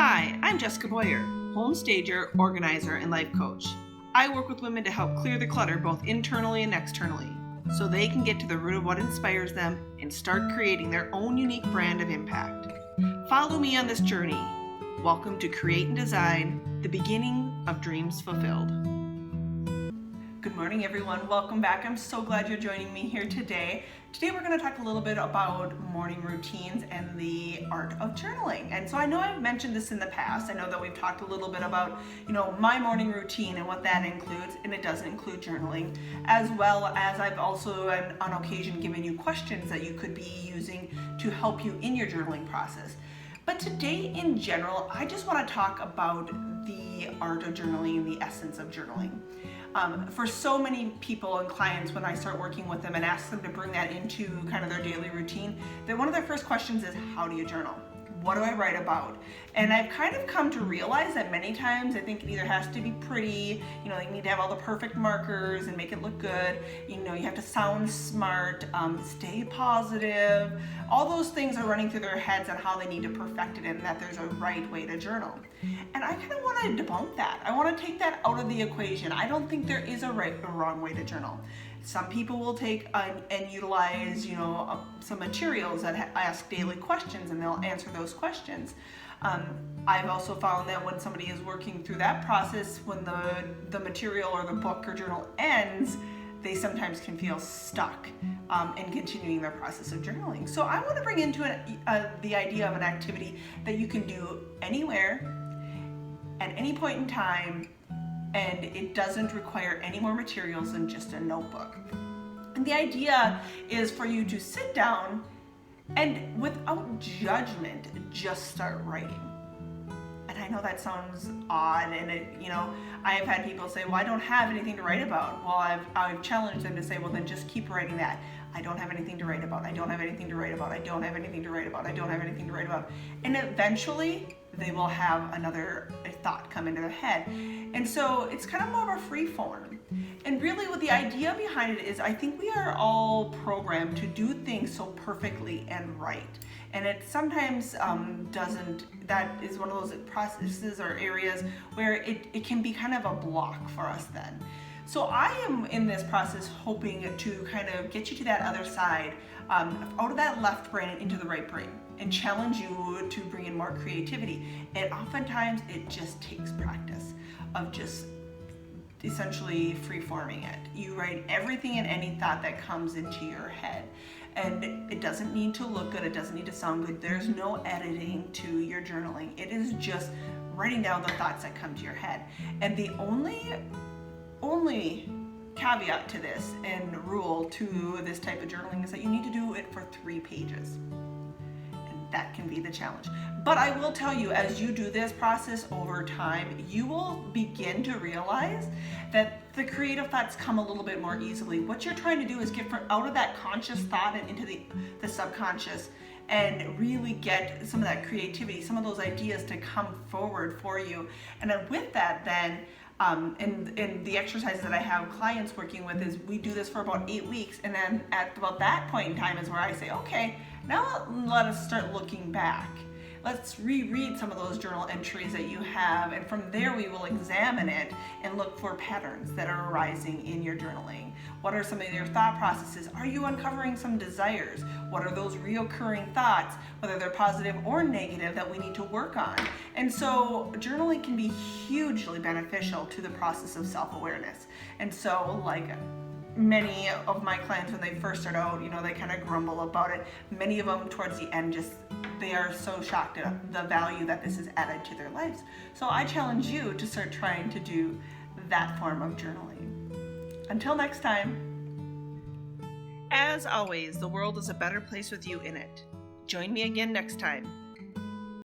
Hi, I'm Jessica Boyer, home stager, organizer, and life coach. I work with women to help clear the clutter both internally and externally so they can get to the root of what inspires them and start creating their own unique brand of impact. Follow me on this journey. Welcome to Create and Design, the beginning of dreams fulfilled. Good morning, everyone. Welcome back. I'm so glad you're joining me here today. Today we're going to talk a little bit about morning routines and the art of journaling. And so I know I've mentioned this in the past. I know that we've talked a little bit about, my morning routine and what that includes, and it doesn't include journaling, as well as I've also on occasion given you questions that you could be using to help you in your journaling process. But today in general, I just want to talk about the art of journaling and the essence of journaling. For so many people and clients, when I start working with them and ask them to bring that into kind of their daily routine, that one of their first questions is, how do you journal? What do I write about? And I've kind of come to realize that many times I think it either has to be pretty, you need to have all the perfect markers and make it look good, you have to sound smart, stay positive. All those things are running through their heads on how they need to perfect it and that there's a right way to journal. And I kind of want to debunk that. I want to take that out of the equation. I don't think there is a right or wrong way to journal. Some people will take and utilize, some materials that ask daily questions, and they'll answer those questions. I've also found that when somebody is working through that process, when the material or the book or journal ends, they sometimes can feel stuck in continuing their process of journaling. So I want to bring into the idea of an activity that you can do anywhere, at any point in time, and it doesn't require any more materials than just a notebook. And the idea is for you to sit down and without judgment, just start writing. And I know that sounds odd, and I have had people say, well, I don't have anything to write about. Well, I've challenged them to say, well, then just keep writing that. I don't have anything to write about. I don't have anything to write about. I don't have anything to write about. I don't have anything to write about. And eventually they will have another thought come into their head. And so it's kind of more of a free form. And really what the idea behind it is, I think we are all programmed to do things so perfectly and right. And it sometimes doesn't. That is one of those processes or areas where it can be kind of a block for us then. So I am in this process hoping to kind of get you to that other side, out of that left brain and into the right brain, and challenge you to bring in more creativity. And oftentimes it just takes practice of just essentially free-forming it. You write everything and any thought that comes into your head. And it doesn't need to look good, it doesn't need to sound good. There's no editing to your journaling. It is just writing down the thoughts that come to your head. And the only caveat to this and rule to this type of journaling is that you need to do it for 3 pages. And that can be the challenge. But I will tell you, as you do this process over time, you will begin to realize that the creative thoughts come a little bit more easily. What you're trying to do is get out of that conscious thought and into the subconscious, and really get some of that creativity, some of those ideas to come forward for you. And then with that, then and the exercises that I have clients working with is we do this for about 8 weeks, and then at about that point in time is where I say, okay, now let us start looking back. Let's reread some of those journal entries that you have, and from there we will examine it and look for patterns that are arising in your journaling. What are some of your thought processes? Are you uncovering some desires? What are those reoccurring thoughts, whether they're positive or negative, that we need to work on? And so journaling can be hugely beneficial to the process of self-awareness. And so, like many of my clients, when they first start out, they kind of grumble about it. Many of them towards the end they are so shocked at the value that this has added to their lives. So I challenge you to start trying to do that form of journaling. Until next time. As always, the world is a better place with you in it. Join me again next time.